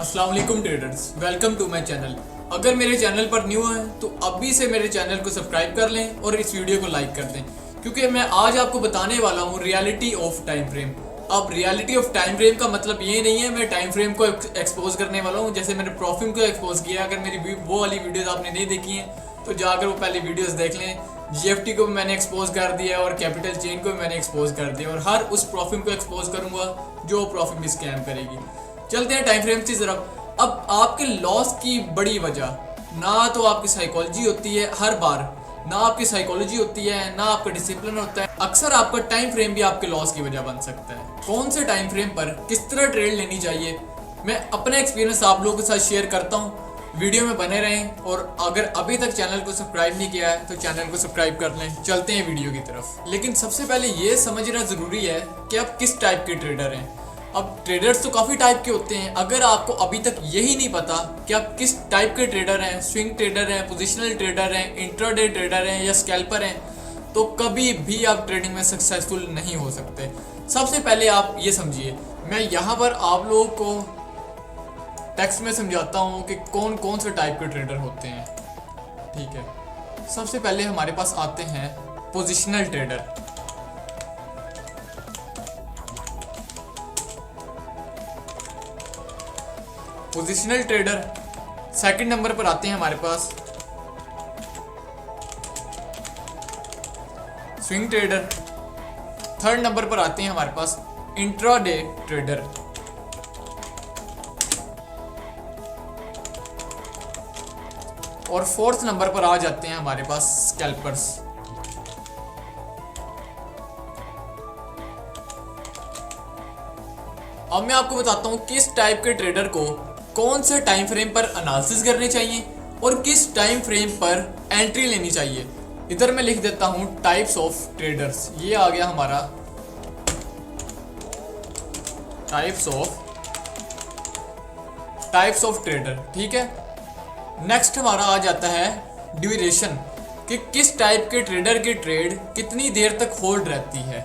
अस्सलाम वालेकुम traders, welcome to my channel. अगर मेरे चैनल पर न्यू हैं तो अभी से मेरे चैनल को सब्सक्राइब कर लें और इस वीडियो को लाइक कर दें, क्योंकि मैं आज आपको बताने वाला हूं रियलिटी ऑफ टाइम फ्रेम। अब रियलिटी ऑफ टाइम फ्रेम का मतलब ये नहीं है मैं टाइम फ्रेम को एक्सपोज करने वाला हूँ जैसे मैंने प्रॉफिट को एक्सपोज किया। अगर मेरी वो वाली वीडियोस आपने नहीं देखी हैं तो जाकर वो पहले वीडियोस देख लें। जीएफटी को भी मैंने एक्सपोज कर दिया और कैपिटल चेन को भी मैंने एक्सपोज कर दिया, और हर उस प्रॉफिट को एक्सपोज करूंगा जो प्रॉफिट भी स्कैम करेगी। चलते हैं टाइम फ्रेम की तरफ। अब आपके लॉस की बड़ी वजह ना तो आपकी साइकोलॉजी होती है, हर बार ना आपकी साइकोलॉजी होती है ना आपका डिसिप्लिन होता है, अक्सर आपका टाइम फ्रेम भी आपके लॉस की वजह बन सकता है। कौन से टाइम फ्रेम पर किस तरह ट्रेड लेनी चाहिए मैं अपना एक्सपीरियंस आप लोगों के साथ शेयर करता हूँ। वीडियो में बने रहें, और अगर अभी तक चैनल को सब्सक्राइब नहीं किया है तो चैनल को सब्सक्राइब कर लें। चलते हैं वीडियो की तरफ। लेकिन सबसे पहले ये समझना ज़रूरी है कि आप किस टाइप के ट्रेडर हैं। अब ट्रेडर्स तो काफ़ी टाइप के होते हैं, अगर आपको अभी तक यही नहीं पता कि आप किस टाइप के ट्रेडर हैं, स्विंग ट्रेडर हैं, पोजिशनल ट्रेडर हैं, इंट्राडे ट्रेडर हैं या स्कैल्पर हैं, तो कभी भी आप ट्रेडिंग में सक्सेसफुल नहीं हो सकते। सबसे पहले आप ये समझिए, मैं यहाँ पर आप लोगों को टेक्स्ट में समझाता हूँ कि कौन कौन से टाइप के ट्रेडर होते हैं। ठीक है, सबसे पहले हमारे पास आते हैं positional trader. Positional trader second number पर आते हैं हमारे पास स्विंग ट्रेडर। थर्ड नंबर पर आते हैं हमारे पास इंट्राडे ट्रेडर। और फोर्थ नंबर पर आ जाते हैं हमारे पास स्कैल्पर्स। अब मैं आपको बताता हूं किस टाइप के ट्रेडर को कौन से टाइम फ्रेम पर एनालिसिस करने चाहिए और किस टाइम फ्रेम पर एंट्री लेनी चाहिए। इधर मैं लिख देता हूं टाइप्स ऑफ ट्रेडर्स। ये आ गया हमारा टाइप्स ऑफ ट्रेडर। ठीक है, नेक्स्ट हमारा आ जाता है ड्यूरेशन, कि किस टाइप के ट्रेडर की ट्रेड कितनी देर तक होल्ड रहती है।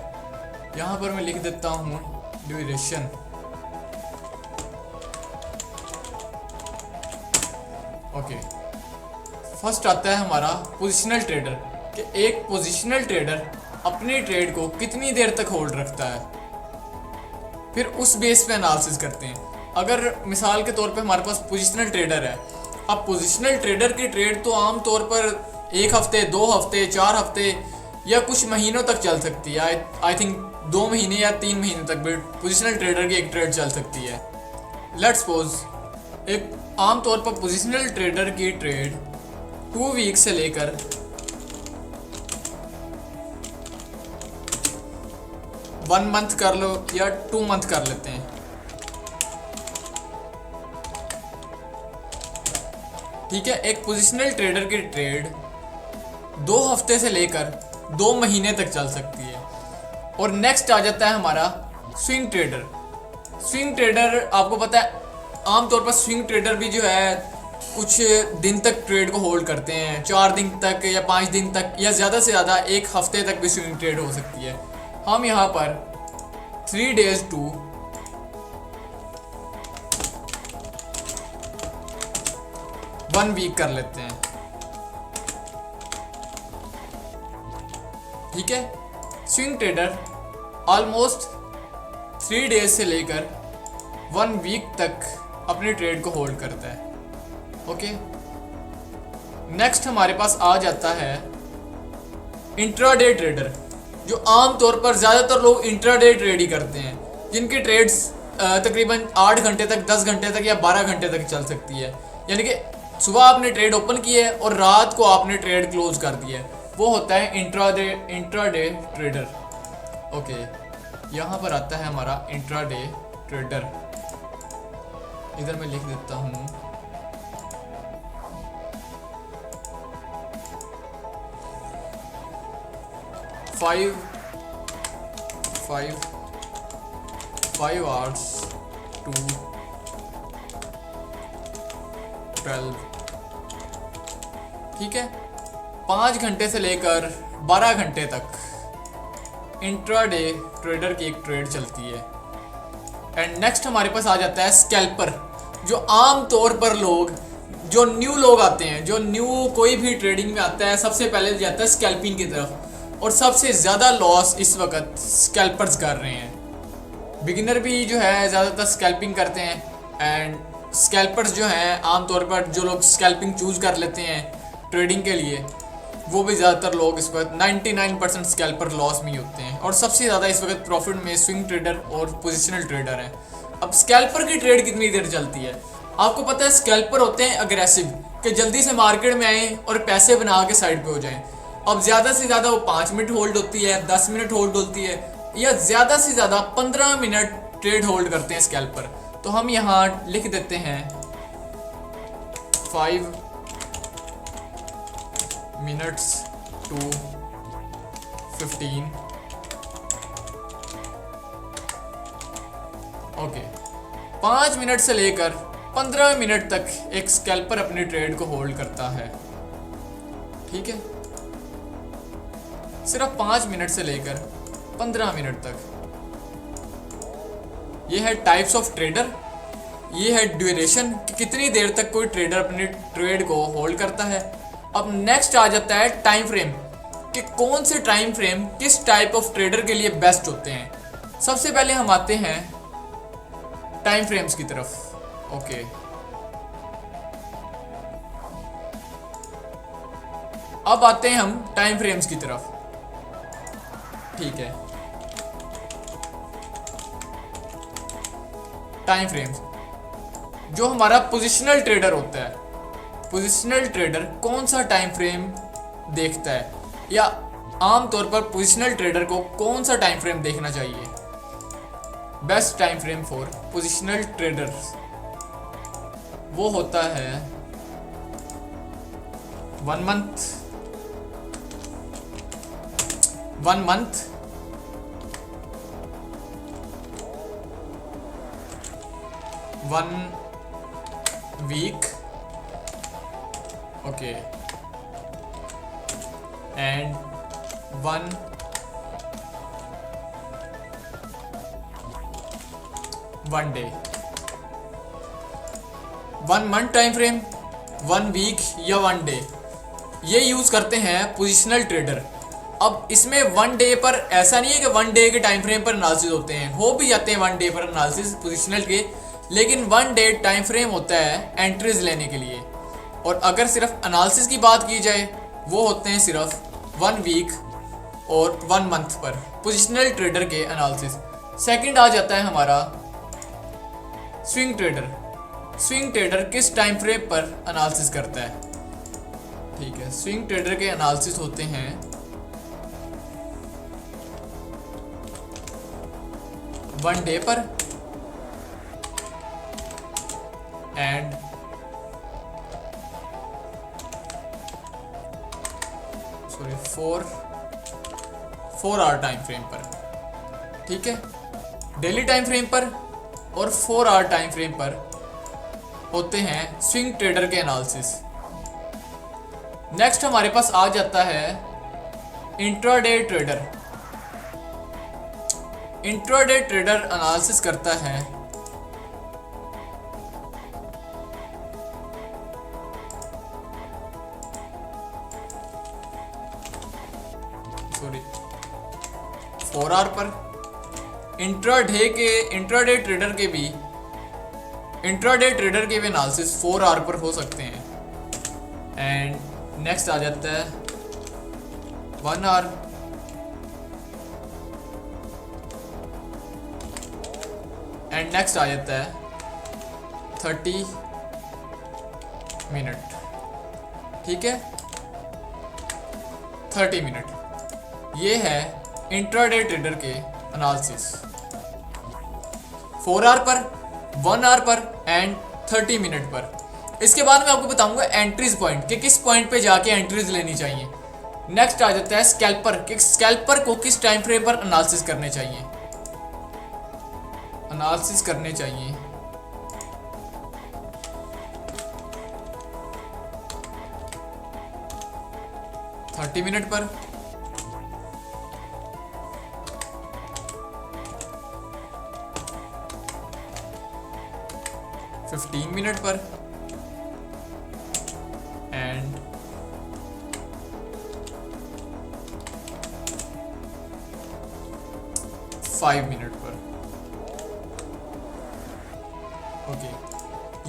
यहां पर मैं लिख देता हूं ड्यूरेशन। ओके, फर्स्ट आता है हमारा पोजिशनल ट्रेडर, कि एक पोजिशनल ट्रेडर अपनी ट्रेड को कितनी देर तक होल्ड रखता है, फिर उस बेस पे एनालिसिस करते हैं। अगर मिसाल के तौर पे हमारे पास पोजिशनल ट्रेडर है, अब पोजिशनल ट्रेडर की ट्रेड तो आम तौर पर 1 हफ्ते, 2 हफ्ते, 4 हफ्ते या कुछ महीनों तक चल सकती है। आई थिंक 2 महीने या 3 महीने तक भी पोजिशनल ट्रेडर की एक ट्रेड चल सकती है। लेट्स सपोज एक आम तौर पर पोजिशनल ट्रेडर की ट्रेड 2 वीक से लेकर 1 मंथ कर लो या 2 मंथ कर लेते हैं। ठीक है, एक पोजिशनल ट्रेडर की ट्रेड 2 हफ्ते से लेकर 2 महीने तक चल सकती है। और नेक्स्ट आ जाता है हमारा स्विंग ट्रेडर। स्विंग ट्रेडर आपको पता है आमतौर पर स्विंग ट्रेडर भी जो है कुछ दिन तक ट्रेड को होल्ड करते हैं, 4 दिन तक या 5 दिन तक या ज़्यादा से ज़्यादा 1 हफ्ते तक भी स्विंग ट्रेड हो सकती है। हम यहाँ पर 3 days टू 1 वीक कर लेते हैं। ठीक है, स्विंग ट्रेडर ऑलमोस्ट 3 days से लेकर 1 वीक तक अपनी ट्रेड को होल्ड करता है। ओके, नेक्स्ट हमारे पास आ जाता है इंट्राडे ट्रेडर, जो आम तौर पर ज़्यादातर लोग इंट्राडे ट्रेड ही करते हैं, जिनकी ट्रेड्स तकरीबन 8 घंटे तक, 10 घंटे तक या 12 घंटे तक चल सकती है। यानी कि सुबह आपने ट्रेड ओपन की है और रात को आपने ट्रेड क्लोज कर दिया है, वो होता है इंट्राडे ट्रेडर। ओके, यहाँ पर आता है हमारा इंट्राडे ट्रेडर। इधर मैं लिख देता हूँ 5 hours to 12। ठीक है, 5 घंटे से लेकर 12 घंटे तक इंट्राडे ट्रेडर की एक ट्रेड चलती है। एंड नेक्स्ट हमारे पास आ जाता है स्कैल्पर, जो आम तौर पर लोग, जो न्यू लोग आते हैं, जो न्यू कोई भी ट्रेडिंग में आता है, सबसे पहले जाता है स्कैल्पिंग की तरफ, और सबसे ज़्यादा लॉस इस वक्त स्कैल्पर्स कर रहे हैं। बिगिनर भी जो है ज़्यादातर स्कैल्पिंग करते हैं, एंड स्कैल्पर्स जो हैं आमतौर पर जो लोग स्कैल्पिंग चूज़ कर लेते हैं ट्रेडिंग के लिए, वो भी ज़्यादातर लोग इस वक्त 99% स्कैल्पर लॉस में ही होते हैं। और सबसे ज़्यादा इस वक्त प्रॉफिट में स्विंग ट्रेडर और पोजिशनल ट्रेडर हैं। अब स्कैल्पर की ट्रेड कितनी देर चलती है? आपको पता है स्कैल्पर होते हैं अग्रेसिव, कि जल्दी से मार्केट में आए और पैसे बना के साइड पे हो जाएं। अब ज़्यादा से ज़्यादा वो 5 मिनट होल्ड होती है, 10 मिनट होल्ड होती है, या ज़्यादा से ज़्यादा 15 मिनट ट्रेड होल्ड करते हैं स्कैल्पर। तो हम यहाँ लिख देते हैं 5 मिनट्स टू 15। ओके, 5 मिनट से लेकर 15 मिनट तक एक स्कैल्पर अपनी ट्रेड को होल्ड करता है। ठीक है, सिर्फ 5 मिनट से लेकर 15 मिनट तक। ये है टाइप्स ऑफ ट्रेडर, ये है ड्यूरेशन कि कितनी देर तक कोई ट्रेडर अपनी ट्रेड को होल्ड करता है। अब नेक्स्ट आ जाता है टाइम फ्रेम, कि कौन से टाइम फ्रेम किस टाइप ऑफ ट्रेडर के लिए बेस्ट होते हैं। सबसे पहले हम आते हैं टाइम फ्रेम्स की तरफ। ओके, अब आते हैं हम टाइम फ्रेम्स की तरफ। ठीक है, टाइम फ्रेम्स, जो हमारा पोजिशनल ट्रेडर होता है, पोजिशनल ट्रेडर कौन सा टाइम फ्रेम देखता है, या आमतौर पर पोजिशनल ट्रेडर को कौन सा टाइम फ्रेम देखना चाहिए? Best time frame for positional traders वो होता है 1 month, 1 month, 1 week, okay, and 1 day. 1 month time frame, 1 week या 1 डे, ये यूज करते हैं पोजिशनल ट्रेडर। अब इसमें 1 डे पर ऐसा नहीं है कि 1 डे के टाइम फ्रेम पर एनालिसिस होते हैं, हो भी जाते हैं 1 डे पर एनालिसिस पोजिशनल के, लेकिन 1 डे टाइम फ्रेम होता है एंट्रीज लेने के लिए। और अगर सिर्फ एनालिसिस की बात की जाए, वो होते हैं सिर्फ 1 वीक और 1 मंथ पर पोजिशनल ट्रेडर के एनालिसिस। सेकंड आ जाता है हमारा स्विंग ट्रेडर। स्विंग ट्रेडर किस टाइम फ्रेम पर एनालिसिस करता है? ठीक है, स्विंग ट्रेडर के एनालिसिस होते हैं 1 डे पर एंड 4 आवर टाइम फ्रेम पर। ठीक है, डेली टाइम फ्रेम पर और 4 आवर टाइम फ्रेम पर होते हैं स्विंग ट्रेडर के एनालिसिस। नेक्स्ट हमारे पास आ जाता है intraday trader. Intraday trader analysis करता है सॉरी 4 आवर पर। इंट्राडे ट्रेडर के भी एनालिसिस 4 आवर पर हो सकते हैं। एंड नेक्स्ट आ जाता है 1 आवर, एंड नेक्स्ट आ जाता है 30 मिनट। ठीक है, 30 मिनट, ये है इंट्राडे ट्रेडर के एनालिसिस 4 आवर पर, 1 आवर पर एंड 30 मिनट पर। इसके बाद मैं आपको बताऊंगा एंट्रीज पॉइंट, कि किस पॉइंट पे जाके एंट्रीज लेनी चाहिए। नेक्स्ट आ जाता है स्कैल्पर, कि स्कैल्पर को किस टाइम फ्रेम पर एनालिसिस करने चाहिए। 30 मिनट पर, 15 मिनट पर एंड 5 मिनट पर। ओके,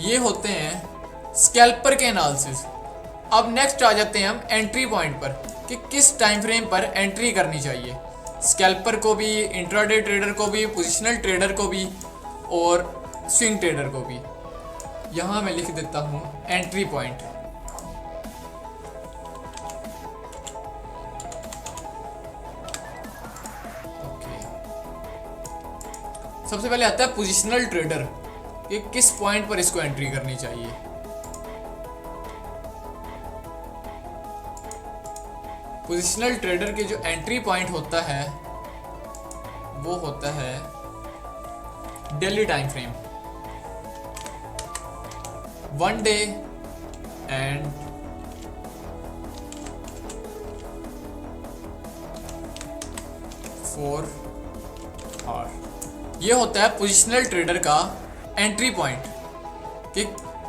ये होते हैं स्कैल्पर के एनालिसिस। अब नेक्स्ट आ जाते हैं हम एंट्री पॉइंट पर कि किस टाइम फ्रेम पर एंट्री करनी चाहिए। स्कैल्पर को भी, इंट्राडे ट्रेडर को भी, पोजिशनल ट्रेडर को भी और स्विंग ट्रेडर को भी। यहाँ मैं लिख देता हूँ एंट्री पॉइंट। ओके, सबसे पहले आता है पोजिशनल ट्रेडर कि किस पॉइंट पर इसको एंट्री करनी चाहिए। पोजिशनल ट्रेडर के जो एंट्री पॉइंट होता है वो होता है daily time frame, 1 day and 4 hour. ये होता है पोजिशनल ट्रेडर का एंट्री पॉइंट कि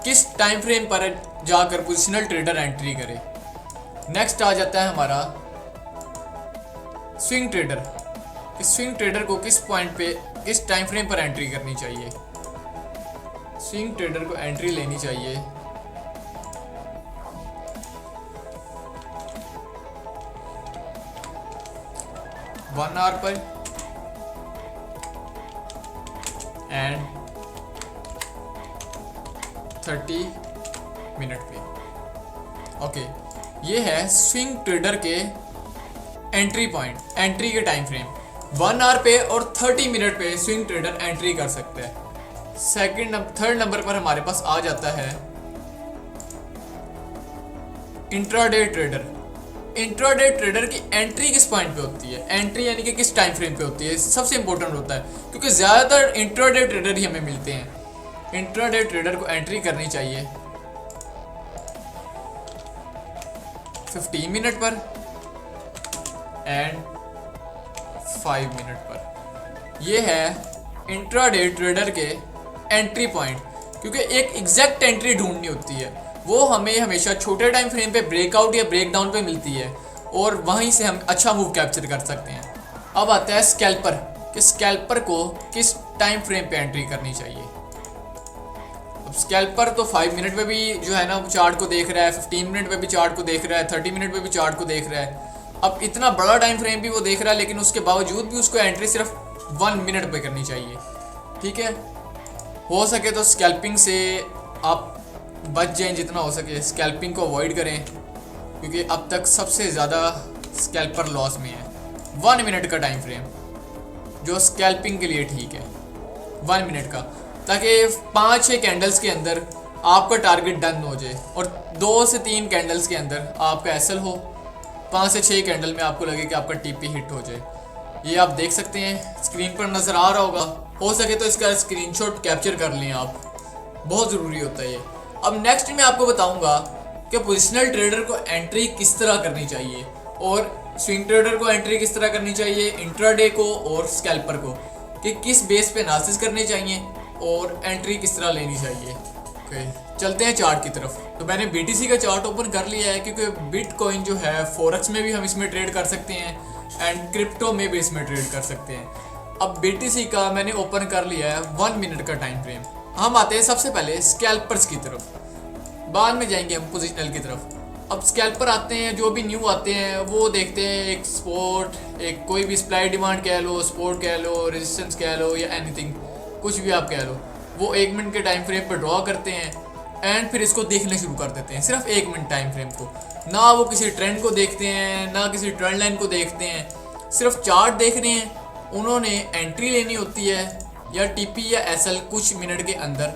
किस टाइम फ्रेम पर जाकर पोजिशनल ट्रेडर एंट्री करे। नेक्स्ट आ जाता है हमारा स्विंग ट्रेडर। स्विंग ट्रेडर को किस पॉइंट पे, किस टाइम फ्रेम पर एंट्री करनी चाहिए। स्विंग ट्रेडर को एंट्री लेनी चाहिए 1 आवर पर एंड 30 मिनट पे। ओके, ये है स्विंग ट्रेडर के एंट्री पॉइंट, एंट्री के टाइम फ्रेम। 1 आवर पे और 30 मिनट पे स्विंग ट्रेडर एंट्री कर सकते हैं। थर्ड नंबर पर हमारे पास आ जाता है इंट्राडे ट्रेडर। इंट्राडे ट्रेडर की एंट्री किस पॉइंट पे होती है, एंट्री यानी कि किस टाइम फ्रेम पे होती है, सबसे इंपॉर्टेंट होता है क्योंकि ज़्यादातर इंट्राडे ट्रेडर ही हमें मिलते हैं। इंट्राडे ट्रेडर को एंट्री करनी चाहिए 15 मिनट पर एंड 5 मिनट पर। ये है इंट्राडे ट्रेडर के एंट्री पॉइंट, क्योंकि एक एग्जैक्ट एंट्री ढूंढनी होती है, वो हमें हमेशा छोटे टाइम फ्रेम पे ब्रेकआउट या ब्रेकडाउन पे मिलती है और वहीं से हम अच्छा मूव कैप्चर कर सकते हैं। अब आता है स्कैल्पर कि स्कैल्पर को किस टाइम फ्रेम पे एंट्री करनी चाहिए। अब स्कैल्पर तो 5 मिनट पे भी जो है ना चार्ट को देख रहा है, 15 मिनट पे भी चार्ट को देख रहा है, 30 मिनट पे भी चार्ट को देख रहा है। अब इतना बड़ा टाइम फ्रेम भी वो देख रहा है, लेकिन उसके बावजूद भी उसको एंट्री सिर्फ 1 मिनट पे करनी चाहिए। ठीक है, हो सके तो स्कैल्पिंग से आप बच जाएं, जितना हो सके स्कैल्पिंग को अवॉइड करें, क्योंकि अब तक सबसे ज़्यादा स्कैल्पर लॉस में है। 1 मिनट का टाइम फ्रेम जो स्कैल्पिंग के लिए ठीक है, 1 मिनट का, ताकि 5-6 कैंडल्स के अंदर आपका टारगेट डन हो जाए और 2 से 3 कैंडल्स के अंदर आपका एसएल हो, 5 से 6 कैंडल में आपको लगे कि आपका टीपी हिट हो जाए। ये आप देख सकते हैं, स्क्रीन पर नज़र आ रहा होगा। हो सके तो इसका स्क्रीनशॉट कैप्चर कर लें आप, बहुत ज़रूरी होता है ये। अब नेक्स्ट मैं आपको बताऊंगा कि पोजिशनल ट्रेडर को एंट्री किस तरह करनी चाहिए और स्विंग ट्रेडर को एंट्री किस तरह करनी चाहिए, इंट्राडे को और स्कैल्पर को कि किस बेस पे एनालिसिस करने चाहिए और एंट्री किस तरह लेनी चाहिए। ओके, चलते हैं चार्ट की तरफ। तो मैंने बीटीसी का चार्ट ओपन कर लिया है, क्योंकि बिटकॉइन जो है फॉरेक्स में भी हम इसमें ट्रेड कर सकते हैं एंड क्रिप्टो में भी इसमें ट्रेड कर सकते हैं। अब बीटीसी का मैंने ओपन कर लिया है 1 मिनट का टाइम फ्रेम। हम आते हैं सबसे पहले स्कैल्पर्स की तरफ, बाद में जाएंगे हम पोजिशनल की तरफ। अब स्कैल्पर आते हैं, जो भी न्यू आते हैं वो देखते हैं एक सपोर्ट, एक कोई भी सप्लाई डिमांड कह लो, सपोर्ट कह लो, रेजिस्टेंस कह लो या एनीथिंग, कुछ भी आप कह लो, वो 1 मिनट के टाइम फ्रेम पर ड्रॉ करते हैं एंड फिर इसको देखने शुरू कर देते हैं, सिर्फ 1 मिनट टाइम फ्रेम को। ना वो किसी ट्रेंड को देखते हैं, ना किसी ट्रेंड लाइन को देखते हैं, सिर्फ चार्ट देख रहे हैं। उन्होंने एंट्री लेनी होती है या टीपी या एसएल कुछ मिनट के अंदर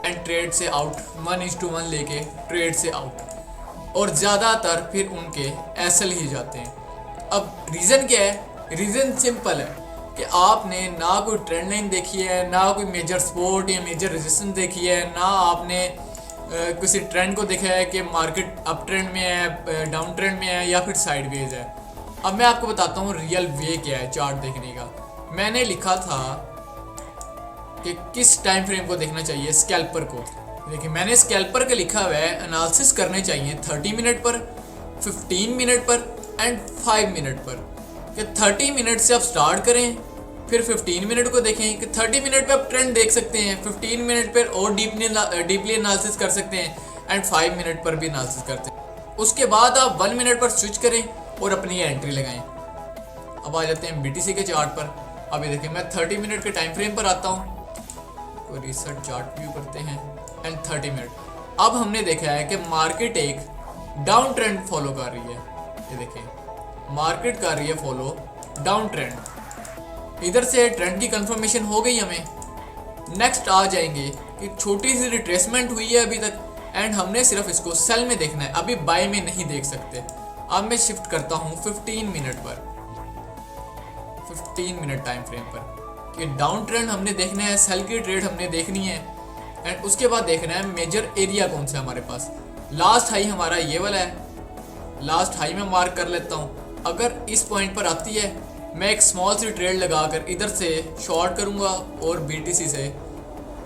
एंड ट्रेड से आउट, 1:1 लेके ट्रेड से आउट, और ज़्यादातर फिर उनके एसएल ही जाते हैं। अब रीज़न क्या है? रीज़न सिंपल है कि आपने ना कोई ट्रेंड लाइन देखी है, ना कोई मेजर सपोर्ट या मेजर रेजिस्टेंस देखी है, ना आपने किसी ट्रेंड को देखा है कि मार्केट अप ट्रेंड में है, डाउन ट्रेंड में है या फिर साइडवेज है। अब मैं आपको बताता हूँ रियल वे क्या है चार्ट देखने का। मैंने लिखा था कि किस टाइम फ्रेम को देखना चाहिए स्कैल्पर को, देखिए मैंने स्कैल्पर का लिखा हुआ है एनालिसिस करने चाहिए 30 मिनट पर, 15 मिनट पर एंड 5 मिनट पर। कि 30 मिनट से आप स्टार्ट करें, फिर 15 मिनट को देखें कि 30 मिनट पे आप ट्रेंड देख सकते हैं, 15 मिनट पर और डीपली एनालिसिस कर सकते हैं एंड 5 मिनट पर भी एनालिसिस करते हैं। उसके बाद आप 1 मिनट पर स्विच करें और अपनी एंट्री लगाएं। अब आ जाते हैं BTC के चार्ट पर। अभी देखिए मैं 30 मिनट के टाइम फ्रेम पर आता हूँ, कोई रिसर्च चार्ट व्यू करते हैं एंड 30 मिनट। अब हमने देखा है कि मार्केट एक डाउन ट्रेंड फॉलो कर रही है। ये देखिए मार्केट कर रही है फॉलो डाउन ट्रेंड। इधर से ट्रेंड की कंफर्मेशन हो गई हमें। नेक्स्ट आ जाएंगे कि छोटी सी रिट्रेसमेंट हुई है अभी तक एंड हमने सिर्फ इसको सेल में देखना है, अभी बाय में नहीं देख सकते। अब मैं शिफ्ट करता हूँ 15 मिनट पर, 15 मिनट टाइम फ्रेम पर कि डाउन ट्रेंड हमने देखना है, सेल की ट्रेड हमने देखनी है एंड उसके बाद देखना है मेजर एरिया कौन सा है हमारे पास। लास्ट हाई हमारा ये वाला है, लास्ट हाई में मार्क कर लेता हूँ। अगर इस पॉइंट पर आती है मैं एक स्मॉल सी ट्रेड लगाकर इधर से शॉर्ट करूँगा और BTC से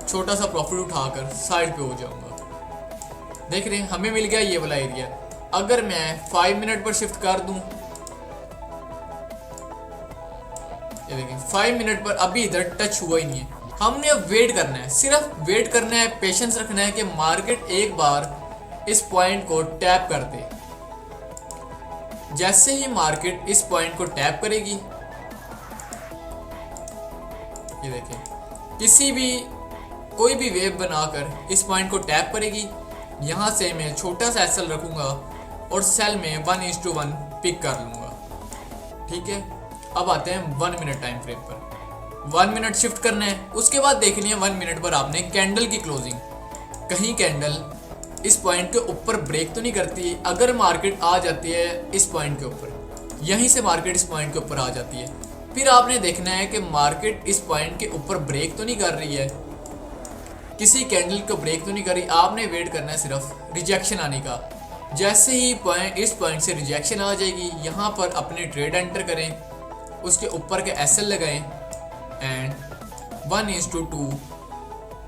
छोटा सा प्रॉफिट उठाकर साइड पे हो जाऊँगा। देख रहे हैं हमें मिल गया ये वाला एरिया। अगर मैं 5 मिनट पर शिफ्ट कर दूँ, ये देखिए 5 मिनट पर अभी इधर टच हुआ ही नहीं है। हमने अब वेट करना है, सिर्फ वेट करना है, पेशेंस रखना है कि मार्केट एक बार इस पॉइंट को टैप कर दे। जैसे ही मार्केट इस पॉइंट को टैप करेगी, ये देखिए किसी भी कोई भी वेव बनाकर इस पॉइंट को टैप करेगी, यहां से मैं छोटा सा एसएल रखूंगा और सेल में 1:1 पिक कर लूंगा। ठीक है, अब आते हैं 1 मिनट टाइम फ्रेम पर। 1 मिनट शिफ्ट करना है, उसके बाद देखनी है 1 मिनट पर आपने कैंडल की क्लोजिंग। कहीं कैंडल इस पॉइंट के ऊपर ब्रेक तो नहीं करती। अगर मार्केट आ जाती है इस पॉइंट के ऊपर, यहीं से मार्केट इस पॉइंट के ऊपर आ जाती है, फिर आपने देखना है कि मार्केट इस पॉइंट के ऊपर ब्रेक तो नहीं कर रही है, किसी कैंडल को ब्रेक तो नहीं कर रही। आपने वेट करना है सिर्फ रिजेक्शन आने का। जैसे ही इस पॉइंट से रिजेक्शन आ जाएगी, यहाँ पर अपने ट्रेड एंटर करें, उसके ऊपर के एसएल लगाएं एंड 1:2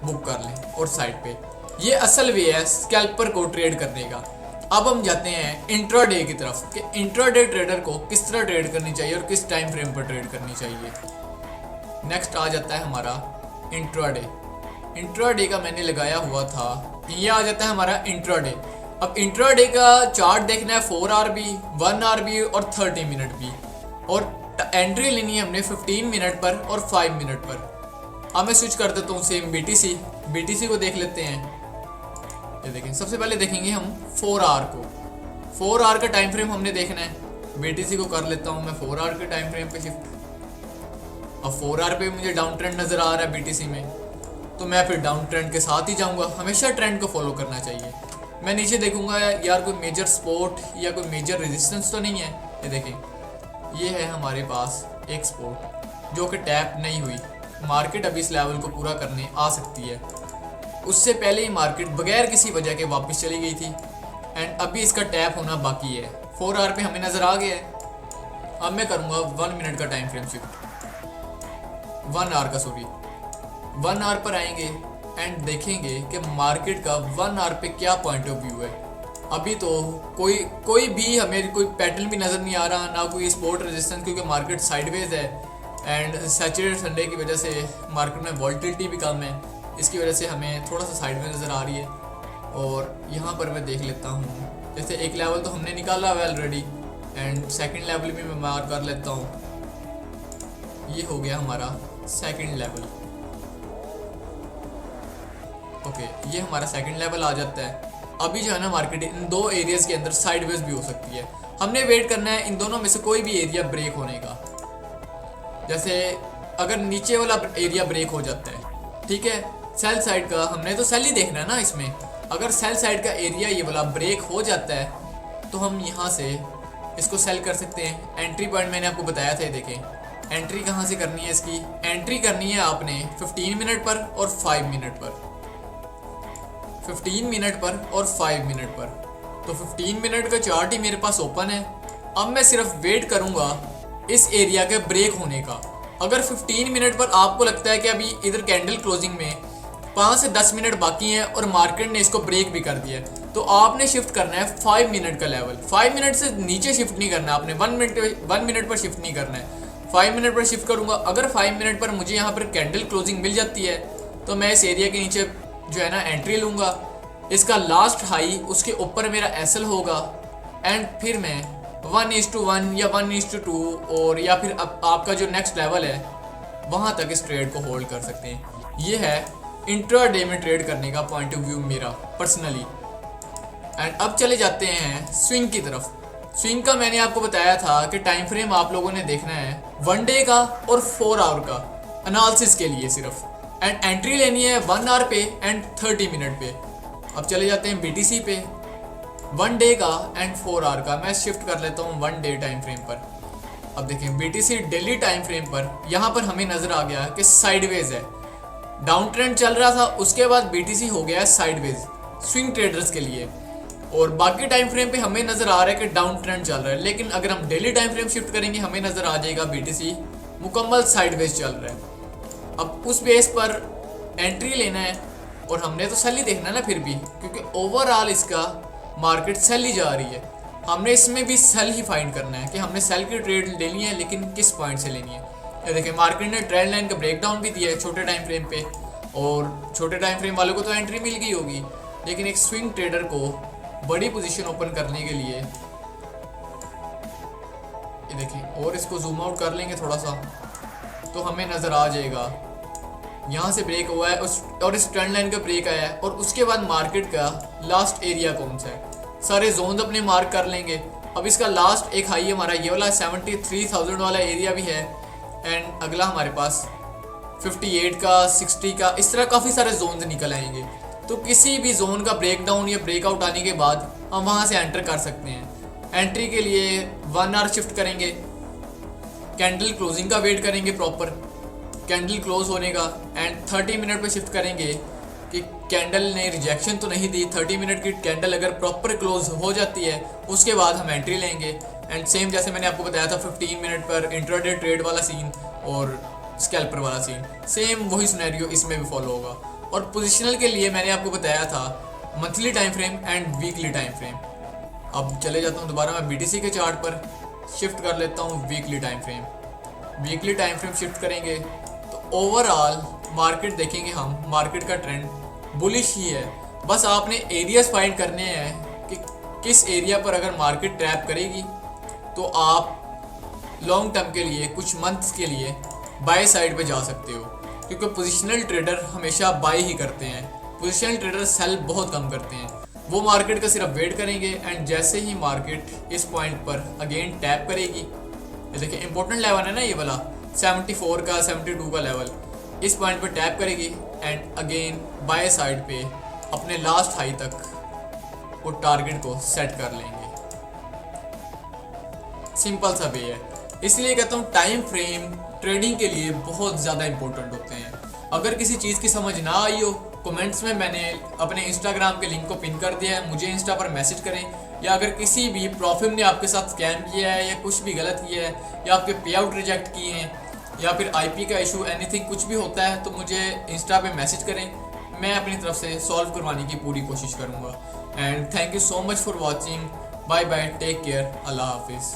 बुक कर लें और साइड पे। ये असल वे है स्कैल्पर को ट्रेड करने का। अब हम जाते हैं इंट्राडे की तरफ कि इंट्राडे ट्रेडर को किस तरह ट्रेड करनी चाहिए और किस टाइम फ्रेम पर ट्रेड करनी चाहिए। नेक्स्ट आ जाता है हमारा इंट्राडे। इंट्राडे का मैंने लगाया हुआ था, ये आ जाता है हमारा इंट्राडे। अब इंट्राडे का चार्ट देखना है 4 आवर भी, 1 आवर भी और 30 मिनट भी, और एंट्री लेनी है हमने 15 मिनट पर और 5 मिनट पर। अब मैं स्विच कर देता हूँ सेम BTC को देख लेते हैं। ये देखें, सबसे पहले देखेंगे हम 4 आवर को। 4 आवर का टाइम फ्रेम हमने देखना है। BTC को कर लेता हूँ मैं 4 आवर के टाइम फ्रेम पे शिफ्ट। अब 4 आवर पे मुझे डाउन ट्रेंड नज़र आ रहा है BTC में, तो मैं फिर डाउन ट्रेंड के साथ ही जाऊँगा। हमेशा ट्रेंड को फॉलो करना चाहिए। मैं नीचे देखूंगा यार कोई मेजर सपोर्ट या कोई मेजर रेजिस्टेंस तो नहीं है। ये देखें, ये है हमारे पास एक सपोर्ट जो कि टैप नहीं हुई। मार्केट अभी इस लेवल को पूरा करने आ सकती है। उससे पहले ही मार्केट बगैर किसी वजह के वापस चली गई थी एंड अभी इसका टैप होना बाकी है। 4 आवर पे हमें नज़र आ गया है। अब मैं करूँगा 1 मिनट का टाइम फ्रेम शिफ्ट, 1 आवर पर आएंगे एंड देखेंगे कि मार्केट का 1 आवर पे क्या पॉइंट ऑफ व्यू है। अभी तो कोई भी हमें कोई पैटर्न भी नज़र नहीं आ रहा, ना कोई सपोर्ट रेजिस्टेंस, क्योंकि मार्केट साइडवेज है एंड सैचुरेटेड संडे की वजह से मार्केट में वॉल्टिलिटी भी कम है। इसकी वजह से हमें थोड़ा सा साइड में नज़र आ रही है। और यहाँ पर मैं देख लेता हूँ, जैसे एक लेवल तो हमने निकाला हुआ है ऑलरेडी एंड सेकंड लेवल भी मैं मार्क कर लेता हूँ। ये हो गया हमारा सेकंड लेवल। ओके, ये हमारा सेकंड लेवल आ जाता है। अभी जो है ना मार्केट इन दो एरियाज़ के अंदर साइडवेज भी हो सकती है। हमने वेट करना है इन दोनों में से कोई भी एरिया ब्रेक होने का। जैसे अगर नीचे वाला एरिया ब्रेक हो जाता है, ठीक है, सेल साइड का हमने तो सेल ही देखना है ना इसमें। अगर सेल साइड का एरिया ये वाला ब्रेक हो जाता है तो हम यहाँ से इसको सेल कर सकते हैं। एंट्री पॉइंट मैंने आपको बताया था, देखें एंट्री कहाँ से करनी है। इसकी एंट्री करनी है आपने 15 मिनट पर और 5 मिनट पर, 15 मिनट पर और 5 मिनट पर। तो 15 मिनट का चार्ट ही मेरे पास ओपन है। अब मैं सिर्फ वेट करूंगा इस एरिया के ब्रेक होने का। अगर 15 मिनट पर आपको लगता है कि अभी इधर कैंडल क्लोजिंग में 5 से 10 मिनट बाकी हैं और मार्केट ने इसको ब्रेक भी कर दिया है, तो आपने शिफ्ट करना है 5 मिनट का लेवल। 5 मिनट से नीचे शिफ्ट नहीं करना आपने, 1 मिनट पर शिफ्ट नहीं करना है। 5 मिनट पर शिफ्ट करूंगा। अगर 5 मिनट पर मुझे यहाँ पर कैंडल क्लोजिंग मिल जाती है तो मैं इस एरिया के नीचे जो है ना एंट्री लूँगा। इसका लास्ट हाई उसके ऊपर मेरा एसएल होगा एंड फिर मैं 1:1 या 1:2 और या फिर आपका जो नेक्स्ट लेवल है वहाँ तक इस ट्रेड को होल्ड कर सकते हैं। ये है इंट्राडे में ट्रेड करने का पॉइंट ऑफ व्यू मेरा पर्सनली। एंड अब चले जाते हैं स्विंग की तरफ। स्विंग का मैंने आपको बताया था कि टाइम फ्रेम आप लोगों ने देखना है 1 डे का और 4 आवर का एनालिसिस के लिए सिर्फ। एंड एंट्री लेनी है 1 आवर पे एंड 30 मिनट पे। अब चले जाते हैं BTC पे 1 डे का एंड 4 आवर का। मैं शिफ्ट कर लेता हूँ 1 डे टाइम फ्रेम पर। अब देखें BTC डेली टाइम फ्रेम पर यहाँ पर हमें नजर आ गया कि साइडवेज है, डाउन ट्रेंड चल रहा था, उसके बाद BTC हो गया साइडवेज स्विंग ट्रेडर्स के लिए। और बाकी टाइम फ्रेम पे हमें नजर आ रहा है कि डाउन ट्रेंड चल रहा है, लेकिन अगर हम डेली टाइम फ्रेम शिफ्ट करेंगे हमें नजर आ जाएगा BTC मुकम्मल साइडवेज चल रहा है। अब उस बेस पर एंट्री लेना है और हमने तो सेल ही देखना है ना फिर भी, क्योंकि ओवरऑल इसका मार्केट सेल ही जा रही है। हमने इसमें भी सेल ही फाइंड करना है कि हमने सेल की ट्रेड लेनी है, लेकिन किस पॉइंट से लेनी है। ये देखिए मार्केट ने ट्रेंड लाइन का ब्रेकडाउन भी दिया है छोटे टाइम फ्रेम पे, और छोटे टाइम फ्रेम वालों को तो एंट्री मिल गई होगी, लेकिन एक स्विंग ट्रेडर को बड़ी पोजीशन ओपन करने के लिए ये देखिए, और इसको जूम आउट कर लेंगे थोड़ा सा तो हमें नज़र आ जाएगा यहाँ से ब्रेक हुआ है और इस ट्रेंड लाइन का ब्रेक आया है। और उसके बाद मार्केट का लास्ट एरिया कौन सा है, सारे जोन अपने मार्क कर लेंगे। अब इसका लास्ट एक हाई हमारा ये वाला 73,000 वाला एरिया भी है एंड अगला हमारे पास 58 का 60 का, इस तरह काफ़ी सारे जोन निकल आएंगे। तो किसी भी जोन का ब्रेकडाउन या ब्रेकआउट आने के बाद हम वहाँ से एंटर कर सकते हैं। एंट्री के लिए 1 आवर शिफ्ट करेंगे, कैंडल क्लोजिंग का वेट करेंगे प्रॉपर कैंडल क्लोज होने का, एंड 30 मिनट पे शिफ्ट करेंगे कि कैंडल ने रिजेक्शन तो नहीं दी। 30 मिनट की कैंडल अगर प्रॉपर क्लोज हो जाती है उसके बाद हम एंट्री लेंगे। एंड सेम जैसे मैंने आपको बताया था 15 मिनट पर इंट्राडे ट्रेड वाला सीन और स्कैल्पर वाला सीन, सेम वही सिनेरियो इसमें भी फॉलो होगा। और पोजिशनल के लिए मैंने आपको बताया था monthly time frame and weekly time frame. अब चले जाता हूँ दोबारा मैं BTC के चार्ट पर शिफ्ट कर लेता हूँ weekly time frame. Weekly time frame shift करेंगे तो ओवरऑल मार्केट देखेंगे हम, मार्केट का ट्रेंड बुलिश ही है। बस आपने एरियाज फाइंड करने हैं कि किस एरिया पर अगर मार्केट ट्रैप करेगी तो आप लॉन्ग टर्म के लिए कुछ मंथ्स के लिए बाय साइड पे जा सकते हो, क्योंकि पोजिशनल ट्रेडर हमेशा बाय ही करते हैं, पोजिशनल ट्रेडर सेल बहुत कम करते हैं। वो मार्केट का सिर्फ वेट करेंगे एंड जैसे ही मार्केट इस पॉइंट पर अगेन टैप करेगी, ये देखिए इंपॉर्टेंट लेवल है ना ये वाला 74 का 72 का लेवल, इस पॉइंट पर टैप करेगी एंड अगेन बाय साइड पे अपने लास्ट हाई तक वो टारगेट को सेट कर लेंगे। सिंपल सा वे है, इसलिए कहता हूँ टाइम फ्रेम ट्रेडिंग के लिए बहुत ज़्यादा इंपॉर्टेंट होते हैं। अगर किसी चीज़ की समझ ना आई हो, कमेंट्स में मैंने अपने इंस्टाग्राम के लिंक को पिन कर दिया है, मुझे इंस्टा पर मैसेज करें। या अगर किसी भी प्रॉफिम ने आपके साथ स्कैम किया है या कुछ भी गलत किया है या आपके पे आउट रिजेक्ट किए हैं या फिर IP का इशू एनीथिंग कुछ भी होता है तो मुझे इंस्टा पे मैसेज करें, मैं अपनी तरफ से सॉल्व करवाने की पूरी कोशिश करूँगा। And thank you so much for watching, bye bye, take care, अल्लाह हाफिज़।